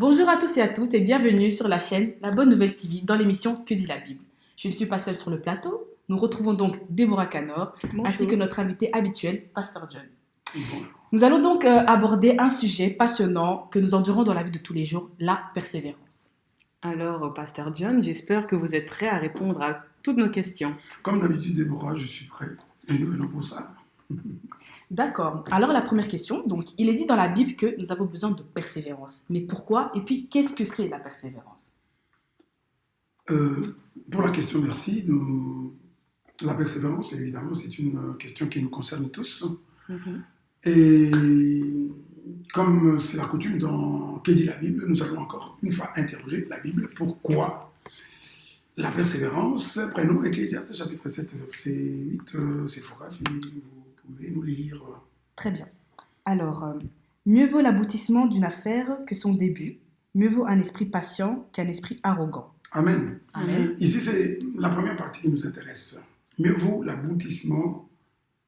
Bonjour à tous et à toutes et bienvenue sur la chaîne La Bonne Nouvelle TV dans l'émission Que dit la Bible. Je ne suis pas seule sur le plateau. Nous retrouvons donc Déborah Canor ainsi que notre invité habituel, Pasteur John. Bonjour. Nous allons donc aborder un sujet passionnant que nous endurons dans la vie de tous les jours, la persévérance. Alors, Pasteur John, j'espère que vous êtes prêt à répondre à toutes nos questions. Comme d'habitude, Déborah, je suis prêt. Et nous venons pour ça. D'accord. Alors la première question, donc il est dit dans la Bible que nous avons besoin de persévérance. Mais pourquoi? Et puis qu'est-ce que c'est la persévérance? Pour la question, merci. La persévérance, évidemment, c'est une question qui nous concerne tous. Et comme c'est la coutume dans Que dit la Bible, nous allons encore une fois interroger la Bible. Pourquoi la persévérance? Prenons Ecclésiaste chapitre 7, verset 8. Séphora, si vous pouvez nous lire. Très bien. Alors, mieux vaut l'aboutissement d'une affaire que son début. Mieux vaut un esprit patient qu'un esprit arrogant. Amen. Amen. Ici, c'est la première partie qui nous intéresse. Mieux vaut l'aboutissement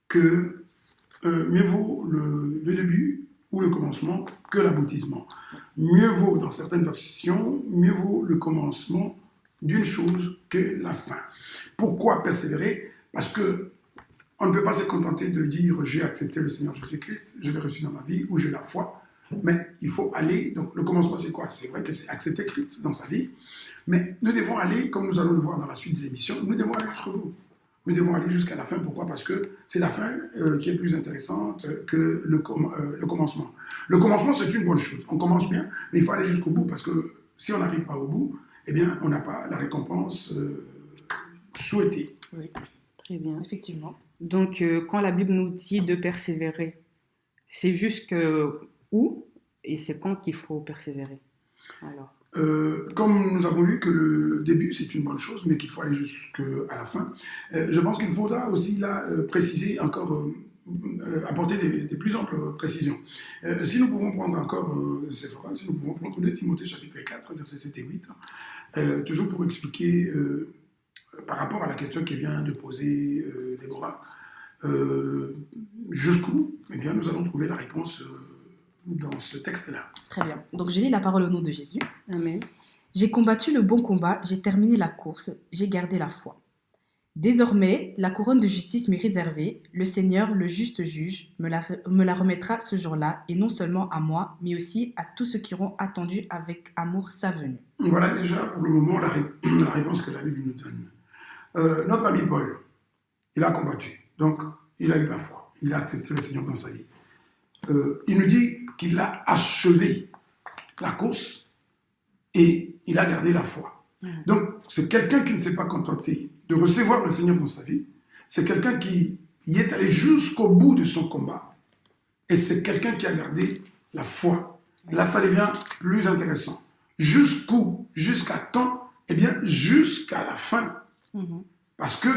que... mieux vaut le début ou le commencement que l'aboutissement. Mieux vaut, dans certaines versions, mieux vaut le commencement d'une chose que la fin. Pourquoi persévérer? Parce que on ne peut pas se contenter de dire j'ai accepté le Seigneur Jésus-Christ, je l'ai reçu dans ma vie ou j'ai la foi. Mais il faut aller, donc le commencement c'est quoi? C'est vrai que c'est accepter Christ dans sa vie, mais nous devons aller, comme nous allons le voir dans la suite de l'émission, nous devons aller jusqu'au bout. Nous devons aller jusqu'à la fin. Pourquoi? Parce que c'est la fin qui est plus intéressante que le commencement. Le commencement, c'est une bonne chose. On commence bien, mais il faut aller jusqu'au bout parce que si on n'arrive pas au bout, eh bien, on n'a pas la récompense souhaitée. Oui, Très bien. effectivement. Donc, quand la Bible nous dit de persévérer, c'est jusque où et c'est quand qu'il faut persévérer? Alors, Comme nous avons vu que le début c'est une bonne chose, mais qu'il faut aller jusqu'à la fin, je pense qu'il faudra aussi là préciser encore, apporter des plus amples précisions. Si nous pouvons prendre encore Séphora, si nous pouvons prendre 2 Timothée chapitre 4, versets 7 et 8, toujours pour expliquer par rapport à la question qui vient de poser Déborah, jusqu'où, eh bien, nous allons trouver la réponse dans ce texte-là. Très bien. Donc je lis la parole au nom de Jésus. Amen. J'ai combattu le bon combat, j'ai terminé la course, j'ai gardé la foi. Désormais, la couronne de justice m'est réservée. Le Seigneur, le juste juge, me la remettra ce jour-là, et non seulement à moi, mais aussi à tous ceux qui auront attendu avec amour sa venue. Voilà déjà pour le moment la réponse que la Bible nous donne. Notre ami Paul, il a combattu, donc il a eu la foi, il a accepté le Seigneur dans sa vie. Il nous dit qu'il a achevé la course et il a gardé la foi. Donc c'est quelqu'un qui ne s'est pas contenté de recevoir le Seigneur dans sa vie, c'est quelqu'un qui y est allé jusqu'au bout de son combat et c'est quelqu'un qui a gardé la foi. Là ça devient plus intéressant. Jusqu'où? Jusqu'à quand? Eh bien jusqu'à la fin. Parce que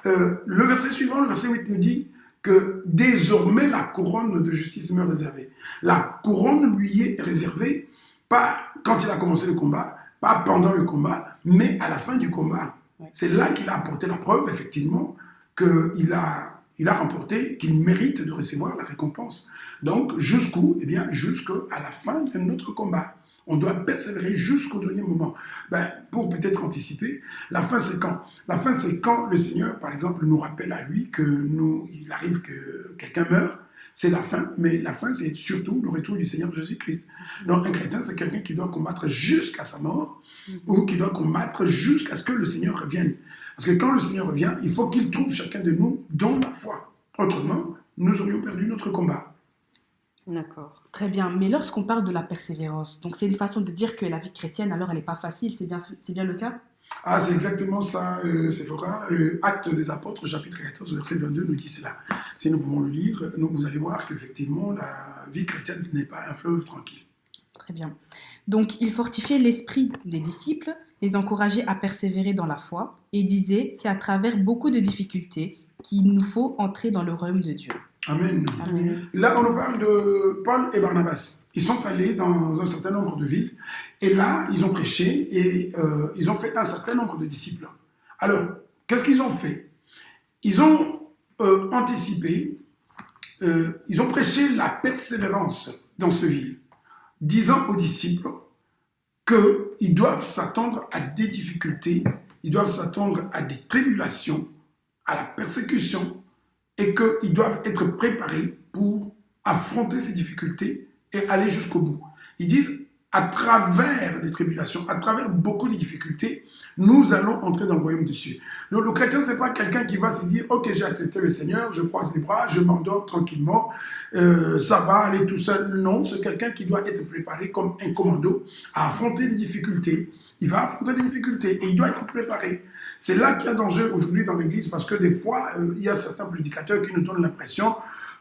le verset suivant, le verset 8 nous dit que désormais la couronne de justice m'est réservée. La couronne lui est réservée, pas quand il a commencé le combat, pas pendant le combat, mais à la fin du combat. C'est là qu'il a apporté la preuve, effectivement, qu'il a remporté, qu'il mérite de recevoir la récompense. Donc, jusqu'où? Eh bien, jusqu'à la fin de notre combat. On doit persévérer jusqu'au dernier moment. Pour peut-être anticiper, la fin c'est quand? La fin c'est quand le Seigneur, par exemple, nous rappelle à lui il arrive que quelqu'un meurt. C'est la fin, mais la fin c'est surtout le retour du Seigneur Jésus-Christ. Donc un chrétien c'est quelqu'un qui doit combattre jusqu'à sa mort ou qui doit combattre jusqu'à ce que le Seigneur revienne. Parce que quand le Seigneur revient, il faut qu'il trouve chacun de nous dans la foi. Autrement, nous aurions perdu notre combat. D'accord. Très bien, mais lorsqu'on parle de la persévérance, donc c'est une façon de dire que la vie chrétienne, alors elle n'est pas facile, c'est bien le cas? Ah, c'est exactement ça, Séphora. Actes des Apôtres, chapitre 14, verset 22, nous dit cela. Si nous pouvons le lire, vous allez voir qu'effectivement, la vie chrétienne n'est pas un fleuve tranquille. Très bien. Donc, il fortifiait l'esprit des disciples, les encourageait à persévérer dans la foi, et disait, c'est à travers beaucoup de difficultés qu'il nous faut entrer dans le royaume de Dieu. Amen. Amen. Là, on nous parle de Paul et Barnabas. Ils sont allés dans un certain nombre de villes, et là, ils ont prêché, et ils ont fait un certain nombre de disciples. Alors, qu'est-ce qu'ils ont fait? Ils ont anticipé, ils ont prêché la persévérance dans ce ville, disant aux disciples qu'ils doivent s'attendre à des difficultés, ils doivent s'attendre à des tribulations, à la persécution, et qu'ils doivent être préparés pour affronter ces difficultés et aller jusqu'au bout. Ils disent, à travers des tribulations, à travers beaucoup de difficultés, nous allons entrer dans le royaume des cieux. Donc le chrétien, ce n'est pas quelqu'un qui va se dire, ok, j'ai accepté le Seigneur, je croise les bras, je m'endors tranquillement, ça va aller tout seul. Non, c'est quelqu'un qui doit être préparé comme un commando à affronter les difficultés. Il va affronter les difficultés et il doit être préparé. C'est là qu'il y a danger aujourd'hui dans l'Église parce que des fois, il y a certains prédicateurs qui nous donnent l'impression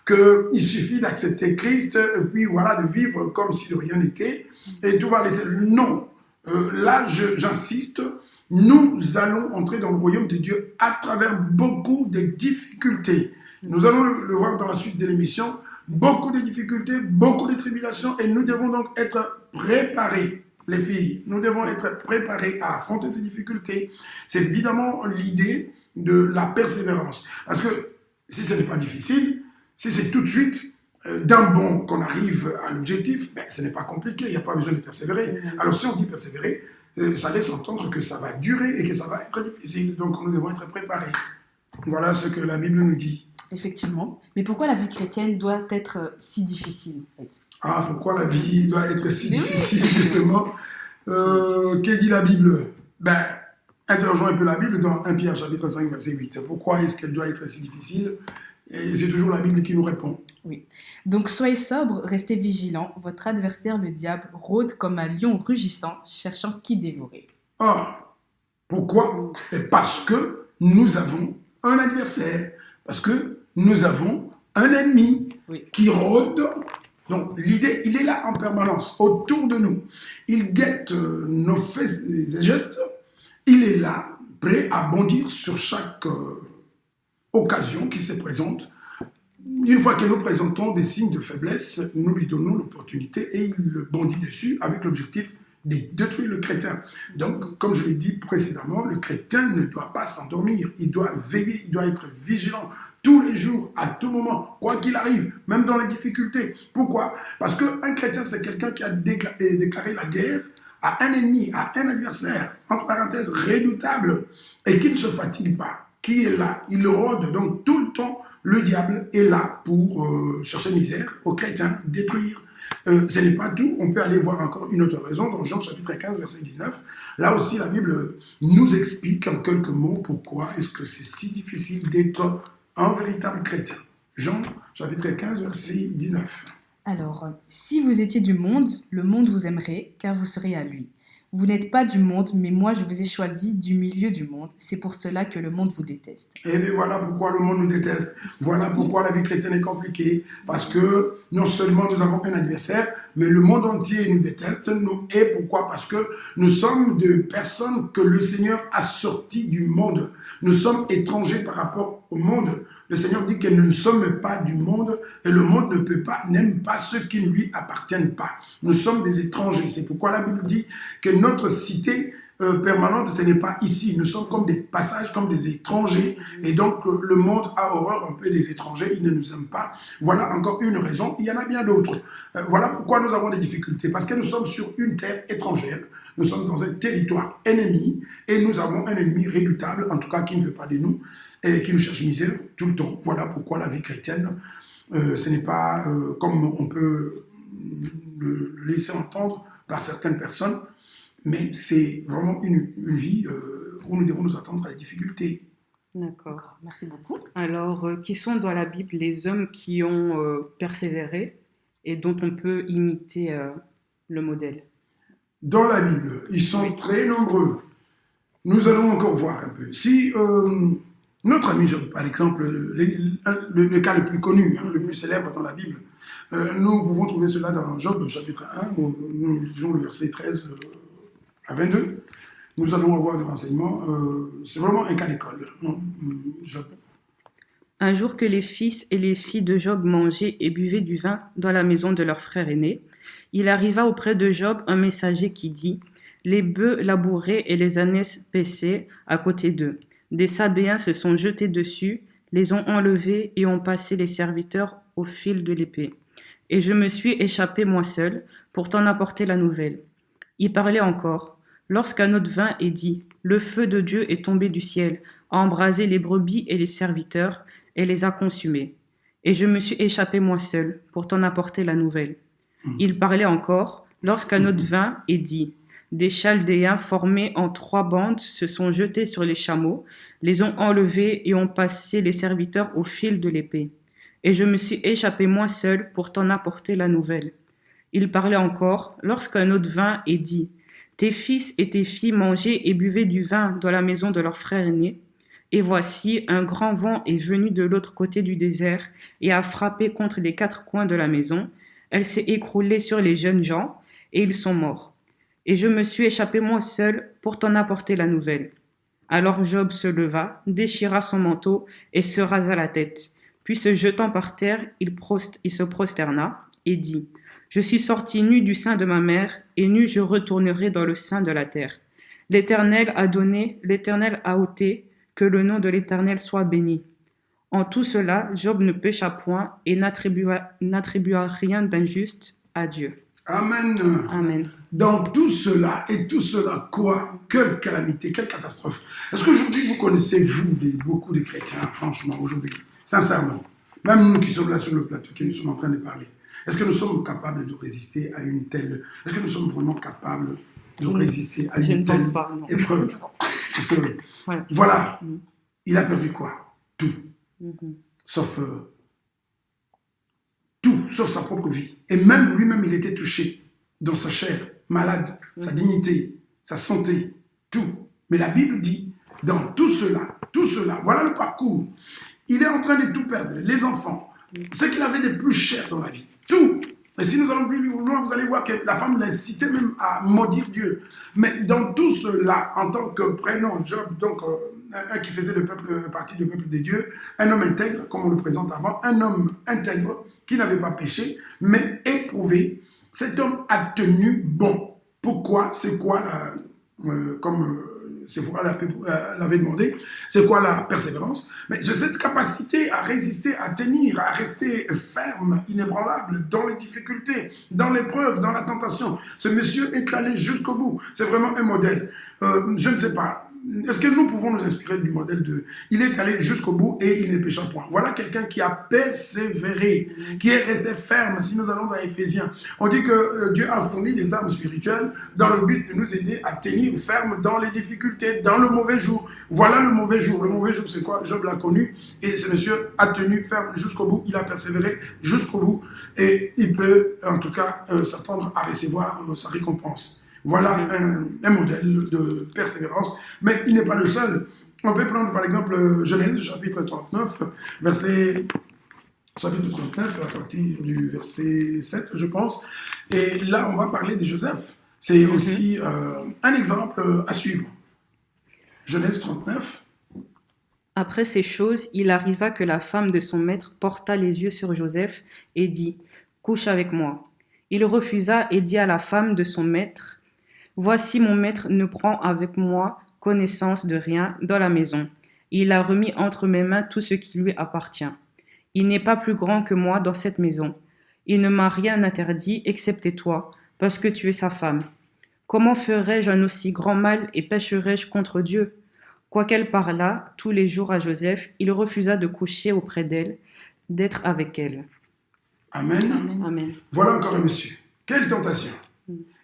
qu'il suffit d'accepter Christ et puis voilà, de vivre comme si de rien n'était et tout va laisser. Non, là j'insiste, nous allons entrer dans le royaume de Dieu à travers beaucoup de difficultés. Nous allons le voir dans la suite de l'émission. Beaucoup de difficultés, beaucoup de tribulations et nous devons donc être préparés. Les filles, nous devons être préparés à affronter ces difficultés. C'est évidemment l'idée de la persévérance. Parce que si ce n'est pas difficile, si c'est tout de suite d'un bond qu'on arrive à l'objectif, ben, ce n'est pas compliqué, il n'y a pas besoin de persévérer. Alors si on dit persévérer, ça laisse entendre que ça va durer et que ça va être difficile. Donc nous devons être préparés. Voilà ce que la Bible nous dit. Effectivement. Mais pourquoi la vie chrétienne doit être si difficile, en fait? Ah, pourquoi la vie doit être si difficile, justement? Que dit la Bible? Ben, interrogeons un peu la Bible dans 1 Pierre chapitre 5, verset 8. Pourquoi est-ce qu'elle doit être si difficile? Et c'est toujours la Bible qui nous répond. Oui. Donc soyez sobres, restez vigilants. Votre adversaire, le diable, rôde comme un lion rugissant, cherchant qui dévorer. Ah, pourquoi? Parce que nous avons un adversaire. Parce que nous avons un ennemi qui rôde. Donc l'idée, il est là en permanence, autour de nous. Il guette nos faits et gestes. Il est là, prêt à bondir sur chaque occasion qui se présente. Une fois que nous présentons des signes de faiblesse, nous lui donnons l'opportunité et il bondit dessus avec l'objectif de détruire le chrétien. Donc, comme je l'ai dit précédemment, le chrétien ne doit pas s'endormir. Il doit veiller, il doit être vigilant tous les jours, à tout moment, quoi qu'il arrive, même dans les difficultés. Pourquoi? Parce qu'un chrétien, c'est quelqu'un qui a déclaré la guerre à un ennemi, à un adversaire, entre parenthèses, redoutable, et qui ne se fatigue pas, qui est là. Il rôde, donc tout le temps, le diable est là pour chercher misère aux chrétiens, détruire. Ce n'est pas tout, on peut aller voir encore une autre raison dans Jean chapitre 15, verset 19. Là aussi, la Bible nous explique en quelques mots pourquoi est-ce que c'est si difficile d'être un véritable chrétien. Jean chapitre 15, verset 19. Alors, si vous étiez du monde, le monde vous aimerait, car vous serez à lui. Vous n'êtes pas du monde, mais moi je vous ai choisi du milieu du monde. C'est pour cela que le monde vous déteste. Et bien voilà pourquoi le monde nous déteste. Voilà pourquoi la vie chrétienne est compliquée. Parce que non seulement nous avons un adversaire, mais le monde entier nous déteste. Et pourquoi? Parce que nous sommes des personnes que le Seigneur a sorties du monde. Nous sommes étrangers par rapport au monde. Le Seigneur dit que nous ne sommes pas du monde et le monde n'aime pas ceux qui ne lui appartiennent pas. Nous sommes des étrangers. C'est pourquoi la Bible dit que notre cité permanente, ce n'est pas ici. Nous sommes comme des passages, comme des étrangers. Et donc, le monde a horreur un peu des étrangers. Il ne nous aime pas. Voilà encore une raison. Il y en a bien d'autres. Voilà pourquoi nous avons des difficultés. Parce que nous sommes sur une terre étrangère. Nous sommes dans un territoire ennemi. Et nous avons un ennemi redoutable, en tout cas qui ne veut pas de nous, et qui nous cherche misère tout le temps. Voilà pourquoi la vie chrétienne, ce n'est pas comme on peut le laisser entendre par certaines personnes, mais c'est vraiment une vie où nous devons nous attendre à des difficultés. D'accord. Merci beaucoup. Alors, qui sont dans la Bible les hommes qui ont persévéré et dont on peut imiter le modèle? Dans la Bible, ils sont très nombreux. Nous allons encore voir un peu. Si notre ami Job, par exemple, le cas le plus connu, le plus célèbre dans la Bible, nous pouvons trouver cela dans Job chapitre 1, où nous lisons le verset 13 à 22. Nous allons avoir des renseignements. C'est vraiment un cas d'école, Job. Un jour que les fils et les filles de Job mangeaient et buvaient du vin dans la maison de leur frère aîné, il arriva auprès de Job un messager qui dit « Les bœufs labouraient et les ânesses paissaient à côté d'eux. Des Sabéens se sont jetés dessus, les ont enlevés et ont passé les serviteurs au fil de l'épée. Et je me suis échappé moi seul pour t'en apporter la nouvelle. Il parlait encore, lorsqu'un autre vint et dit, le feu de Dieu est tombé du ciel, a embrasé les brebis et les serviteurs, et les a consumés. Et je me suis échappé moi seul, pour t'en apporter la nouvelle. Il parlait encore, lorsqu'un autre vint et dit, des Chaldéens formés en 3 bandes se sont jetés sur les chameaux, les ont enlevés et ont passé les serviteurs au fil de l'épée. Et je me suis échappé moi seul pour t'en apporter la nouvelle. Il parlait encore, lorsqu'un autre vint et dit, tes fils et tes filles mangeaient et buvaient du vin dans la maison de leur frère aîné. Et voici, un grand vent est venu de l'autre côté du désert et a frappé contre les 4 coins de la maison. Elle s'est écroulée sur les jeunes gens, et ils sont morts. Et je me suis échappé moi seul pour t'en apporter la nouvelle. Alors Job se leva, déchira son manteau et se rasa la tête. Puis se jetant par terre, il se prosterna et dit, je suis sorti nu du sein de ma mère, et nu je retournerai dans le sein de la terre. L'Éternel a donné, l'Éternel a ôté, que le nom de l'Éternel soit béni. En tout cela, Job ne pécha point et n'attribua rien d'injuste à Dieu. Amen. Amen. Dans tout cela, et tout cela, quoi? Quelle calamité, quelle catastrophe. Est-ce qu'aujourd'hui, vous connaissez, vous, beaucoup de chrétiens, franchement, aujourd'hui, sincèrement, même nous qui sommes là sur le plateau, qui sommes en train de parler, est-ce que nous sommes capables de résister à une telle... Est-ce que nous sommes vraiment capables de résister à une telle épreuve? Parce que, Ouais. voilà, il a perdu quoi? Tout. Mhm. Sauf sa propre vie. Et même lui-même, il était touché dans sa chair, malade, sa dignité, sa santé, tout. Mais la Bible dit, dans tout cela, voilà le parcours. Il est en train de tout perdre, les enfants, ce qu'il avait de plus cher dans la vie, tout. Et si nous allons plus loin, vous allez voir que la femme l'incitait même à maudire Dieu. Mais dans tout cela, en tant que prénom Job, donc un qui faisait partie du peuple de Dieu, un homme intègre, comme on le présente avant, un homme intègre qui n'avait pas péché, mais éprouvé, cet homme a tenu bon. Pourquoi? C'est quoi comme Séphora l'avait demandé, c'est quoi la persévérance? Mais c'est cette capacité à résister, à tenir, à rester ferme, inébranlable dans les difficultés, dans l'épreuve, dans la tentation. Ce monsieur est allé jusqu'au bout. C'est vraiment un modèle. Je ne sais pas. Est-ce que nous pouvons nous inspirer du modèle de... Il est allé jusqu'au bout et il ne pécha point. Voilà quelqu'un qui a persévéré, qui est resté ferme. Si nous allons dans Éphésiens, on dit que Dieu a fourni des armes spirituelles dans le but de nous aider à tenir ferme dans les difficultés, dans le mauvais jour. Voilà le mauvais jour. Le mauvais jour, c'est quoi? Job l'a connu et ce monsieur a tenu ferme jusqu'au bout. Il a persévéré jusqu'au bout et il peut en tout cas s'attendre à recevoir sa récompense. Voilà un modèle de persévérance, mais il n'est pas le seul. On peut prendre par exemple Genèse chapitre 39, chapitre 39 à partir du verset 7, je pense. Et là, on va parler de Joseph. C'est aussi un exemple à suivre. Genèse 39. Après ces choses, il arriva que la femme de son maître porta les yeux sur Joseph et dit, couche avec moi. Il refusa et dit à la femme de son maître, voici mon maître ne prend avec moi connaissance de rien dans la maison. Il a remis entre mes mains tout ce qui lui appartient. Il n'est pas plus grand que moi dans cette maison. Il ne m'a rien interdit excepté toi, parce que tu es sa femme. Comment ferais-je un aussi grand mal et pécherais-je contre Dieu? Quoiqu'elle parlât tous les jours à Joseph, il refusa de coucher auprès d'elle, d'être avec elle. Amen. Amen. Voilà encore un monsieur. Quelle tentation.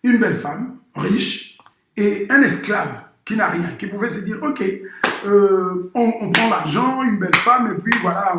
Une belle femme, riche, et un esclave qui n'a rien, qui pouvait se dire, ok, on prend l'argent, une belle femme, et puis voilà,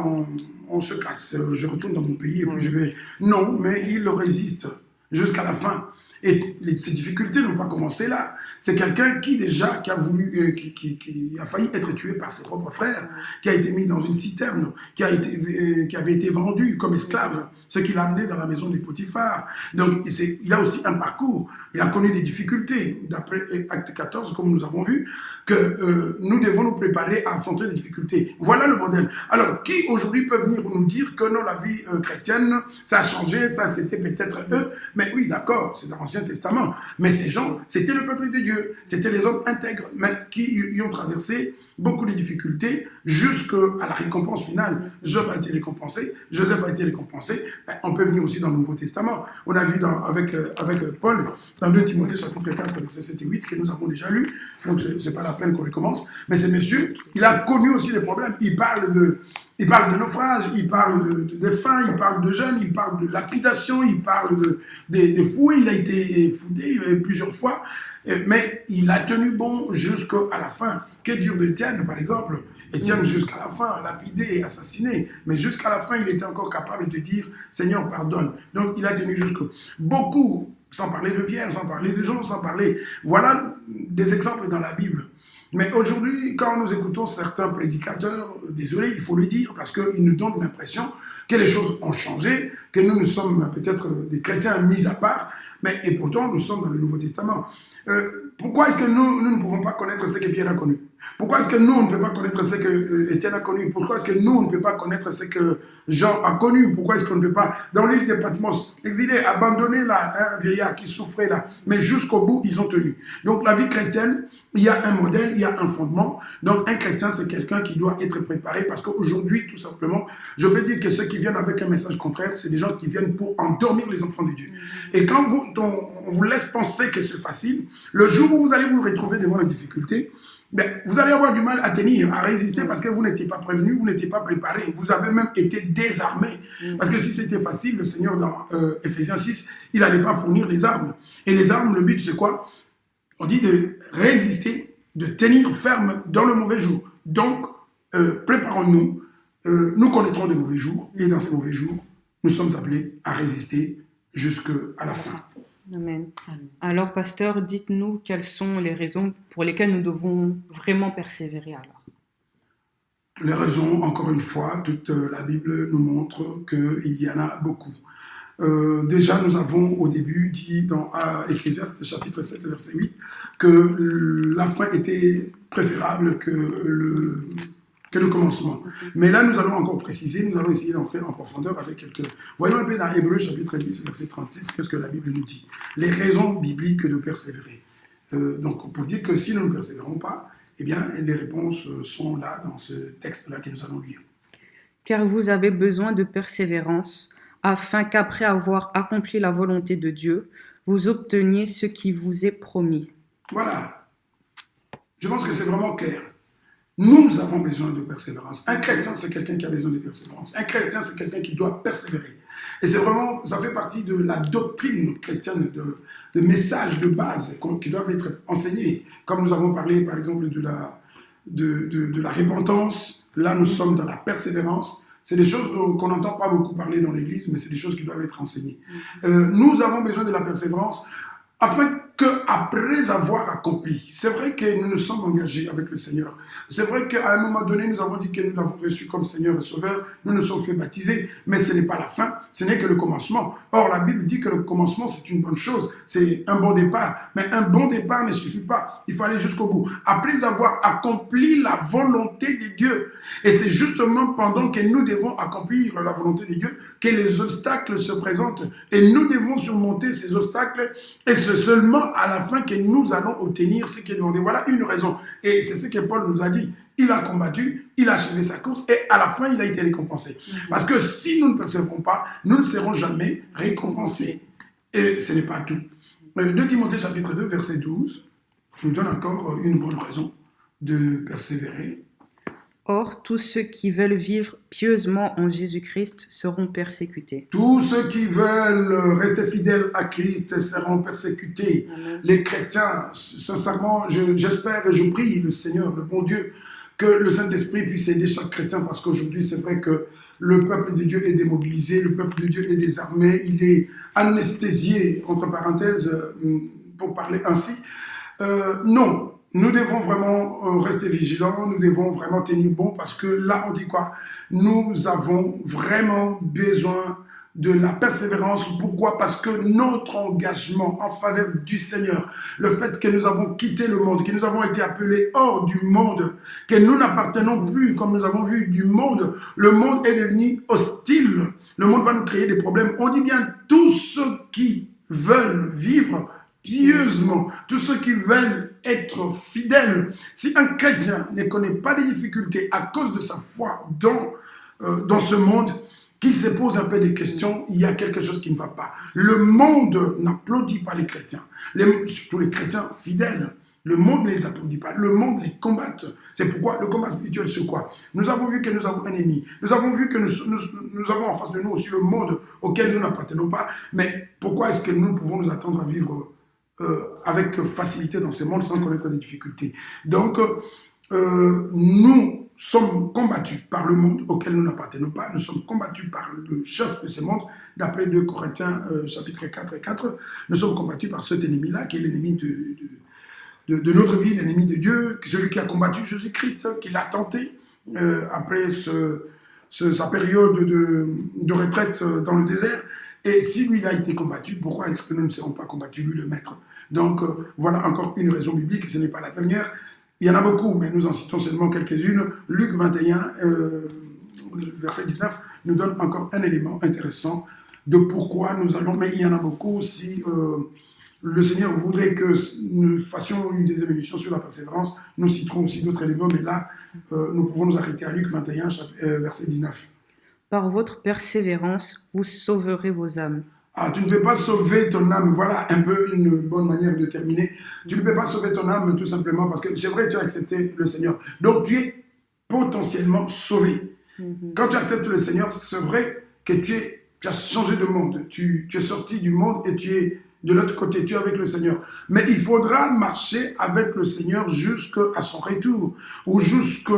on se casse, je retourne dans mon pays, et puis je vais... Non, mais il résiste jusqu'à la fin. Et ces difficultés n'ont pas commencé là. C'est quelqu'un qui déjà, qui a voulu, qui a failli être tué par ses propres frères, qui a été mis dans une citerne, qui avait été vendu comme esclave, ce qui l'a amené dans la maison des Potiphar. Donc il a aussi un parcours, il a connu des difficultés. D'après Acte 14, comme nous avons vu, que nous devons nous préparer à affronter des difficultés. Voilà le modèle. Alors, qui aujourd'hui peut venir nous dire que non, la vie chrétienne, ça a changé, ça c'était peut-être eux, mais oui, d'accord, c'est dans l'Ancien Testament. Mais ces gens, c'était le peuple de Dieu, c'était les hommes intègres, mais qui y ont traversé beaucoup de difficultés jusqu'à la récompense finale. Job a été récompensé, Joseph a été récompensé. On peut venir aussi dans le Nouveau Testament. On a vu avec Paul, dans 2 Timothée chapitre 4, versets 7 et 8, que nous avons déjà lu. Donc, ce n'est pas la peine qu'on recommence. Mais ce monsieur, il a connu aussi des problèmes. Il parle de naufrage, il parle de faim, il parle de jeûne, il parle de lapidation, il parle des fouets. Il a été fouetté plusieurs fois. Mais il a tenu bon jusqu'à la fin. Que dire d'Étienne, par exemple? Étienne, jusqu'à la fin, lapidé et assassiné. Mais jusqu'à la fin, il était encore capable de dire « Seigneur, pardonne ». Donc, il a tenu jusqu'au... Beaucoup, sans parler de Pierre, sans parler de Jean, sans parler... Voilà des exemples dans la Bible. Mais aujourd'hui, quand nous écoutons certains prédicateurs, désolé, il faut le dire, parce qu'ils nous donnent l'impression que les choses ont changé, que nous sommes peut-être des chrétiens mis à part, et pourtant, nous sommes dans le Nouveau Testament. Pourquoi est-ce que nous ne pouvons pas connaître ce que Pierre a connu? Pourquoi est-ce que nous, on ne peut pas connaître ce que Étienne a connu? Pourquoi est-ce que nous, on ne peut pas connaître ce que Jean a connu? Pourquoi est-ce qu'on ne peut pas, dans l'île de Patmos, exilé, abandonné là, un vieillard qui souffrait là, mais jusqu'au bout, ils ont tenu. Donc la vie chrétienne, il y a un modèle, il y a un fondement. Donc un chrétien, c'est quelqu'un qui doit être préparé parce qu'aujourd'hui, tout simplement, je peux dire que ceux qui viennent avec un message contraire, c'est des gens qui viennent pour endormir les enfants de Dieu. Et quand on vous laisse penser que c'est facile, le jour où vous allez vous retrouver devant la difficulté, vous allez avoir du mal à tenir, à résister parce que vous n'étiez pas prévenu, vous n'étiez pas préparé. Vous avez même été désarmé. Parce que si c'était facile, le Seigneur dans Ephésiens 6, il n'allait pas fournir les armes. Et les armes, le but c'est quoi? On dit de résister, de tenir ferme dans le mauvais jour. Donc, préparons-nous. Nous connaîtrons des mauvais jours. Et dans ces mauvais jours, nous sommes appelés à résister jusqu'à la fin. Amen. Alors, pasteur, dites-nous quelles sont les raisons pour lesquelles nous devons vraiment persévérer alors. Les raisons, encore une fois, toute la Bible nous montre qu'il y en a beaucoup. Déjà, nous avons au début dit dans Ecclésiaste chapitre 7, verset 8, que la fin était préférable que le commencement. Mais là, nous allons encore préciser, nous allons essayer d'entrer en profondeur avec quelques... Voyons un peu dans Hébreux chapitre 10, verset 36, qu'est-ce que la Bible nous dit. Les raisons bibliques de persévérer. Donc, pour dire que si nous ne persévérons pas, eh bien, les réponses sont là, dans ce texte-là que nous allons lire. Car vous avez besoin de persévérance, afin qu'après avoir accompli la volonté de Dieu, vous obteniez ce qui vous est promis. Voilà. Je pense que c'est vraiment clair. Nous avons besoin de persévérance. Un chrétien, c'est quelqu'un qui a besoin de persévérance. Un chrétien, c'est quelqu'un qui doit persévérer. Et c'est vraiment, ça fait partie de la doctrine chrétienne, de messages de base qui doivent être enseignés. Comme nous avons parlé, par exemple, de la repentance. Là, nous sommes dans la persévérance. C'est des choses qu'on n'entend pas beaucoup parler dans l'Église, mais c'est des choses qui doivent être enseignées. Nous avons besoin de la persévérance afin qu'après avoir accompli, c'est vrai que nous nous sommes engagés avec le Seigneur. C'est vrai qu'à un moment donné, nous avons dit que nous l'avons reçu comme Seigneur et Sauveur, nous nous sommes fait baptiser, mais ce n'est pas la fin, ce n'est que le commencement. Or, la Bible dit que le commencement, c'est une bonne chose, c'est un bon départ. Mais un bon départ ne suffit pas, il faut aller jusqu'au bout. Après avoir accompli la volonté de Dieu, et c'est justement pendant que nous devons accomplir la volonté de Dieu que les obstacles se présentent. Et nous devons surmonter ces obstacles, et c'est seulement à la fin que nous allons obtenir ce qui est demandé. Voilà une raison. Et c'est ce que Paul nous a dit. Il a combattu, il a achevé sa course, et à la fin, il a été récompensé. Parce que si nous ne persévérons pas, nous ne serons jamais récompensés. Et ce n'est pas tout. 2 Timothée chapitre 2, verset 12, nous donne encore une bonne raison de persévérer. Or, tous ceux qui veulent vivre pieusement en Jésus-Christ seront persécutés. Tous ceux qui veulent rester fidèles à Christ seront persécutés. Amen. Les chrétiens, sincèrement, j'espère et je prie le Seigneur, le bon Dieu, que le Saint-Esprit puisse aider chaque chrétien, parce qu'aujourd'hui, c'est vrai que le peuple de Dieu est démobilisé, le peuple de Dieu est désarmé, il est anesthésié, entre parenthèses, pour parler ainsi. Non. Nous devons vraiment rester vigilants, nous devons vraiment tenir bon, parce que là, on dit quoi? Nous avons vraiment besoin de la persévérance. Pourquoi? Parce que notre engagement en faveur du Seigneur, le fait que nous avons quitté le monde, que nous avons été appelés hors du monde, que nous n'appartenons plus, comme nous avons vu, du monde, le monde est devenu hostile, le monde va nous créer des problèmes. On dit bien tous ceux qui veulent vivre pieusement sérieusement, tous ceux qui veulent être fidèles, si un chrétien ne connaît pas des difficultés à cause de sa foi dans ce monde, qu'il se pose un peu des questions, il y a quelque chose qui ne va pas. Le monde n'applaudit pas les chrétiens, surtout les chrétiens fidèles. Le monde ne les applaudit pas, le monde les combat. C'est pourquoi le combat spirituel, c'est quoi? Nous avons vu que nous avons un ennemi. Nous avons vu que nous avons en face de nous aussi le monde auquel nous n'appartenons pas. Mais pourquoi est-ce que nous pouvons nous attendre à vivre avec facilité dans ce monde sans connaître des difficultés? Donc, nous sommes combattus par le monde auquel nous n'appartenons pas. Nous sommes combattus par le chef de ce monde. D'après 2 Corinthiens chapitre 4 et 4, nous sommes combattus par cet ennemi-là qui est l'ennemi de notre vie, l'ennemi de Dieu, celui qui a combattu Jésus-Christ, qui l'a tenté après sa période de retraite dans le désert. Et si lui, il a été combattu, pourquoi est-ce que nous ne serons pas combattus, lui le maître? Donc voilà encore une raison biblique, et ce n'est pas la dernière. Il y en a beaucoup, mais nous en citons seulement quelques-unes. Luc 21, verset 19, nous donne encore un élément intéressant de pourquoi nous allons, mais il y en a beaucoup si... le Seigneur voudrait que nous fassions une deuxième émission sur la persévérance. Nous citerons aussi d'autres éléments, mais là, nous pouvons nous arrêter à Luc 21, verset 19. Par votre persévérance, vous sauverez vos âmes. Ah, tu ne peux pas sauver ton âme. Voilà un peu une bonne manière de terminer. Tu ne peux pas sauver ton âme tout simplement parce que c'est vrai, tu as accepté le Seigneur. Donc, tu es potentiellement sauvé. Quand tu acceptes le Seigneur, c'est vrai que tu as changé de monde. Tu es sorti du monde et tu es de l'autre côté, tu es avec le Seigneur. Mais il faudra marcher avec le Seigneur jusqu'à son retour ou jusqu'à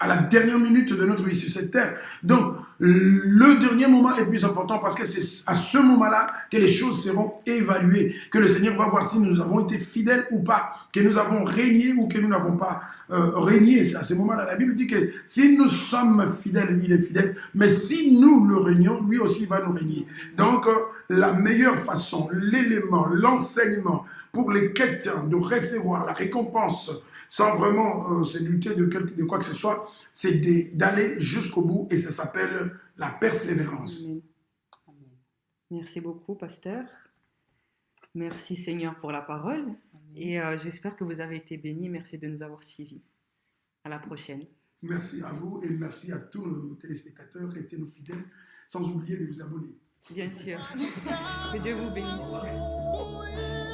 la dernière minute de notre vie sur cette terre. Donc, le dernier moment est plus important parce que c'est à ce moment-là que les choses seront évaluées, que le Seigneur va voir si nous avons été fidèles ou pas, que nous avons régné ou que nous n'avons pas régné. C'est à ce moment-là, la Bible dit que si nous sommes fidèles, lui il est fidèle, mais si nous le régnons, lui aussi va nous régner. Donc, la meilleure façon, l'élément, l'enseignement pour les chrétiens de recevoir la récompense sans vraiment se douter de quoi que ce soit, c'est d'aller jusqu'au bout et ça s'appelle la persévérance. Amen. Merci beaucoup, pasteur. Merci, Seigneur, pour la parole. Et j'espère que vous avez été bénis. Merci de nous avoir suivis. À la prochaine. Merci à vous et merci à tous nos téléspectateurs. Restez nous fidèles, sans oublier de vous abonner. Bien sûr. Que Dieu vous bénisse.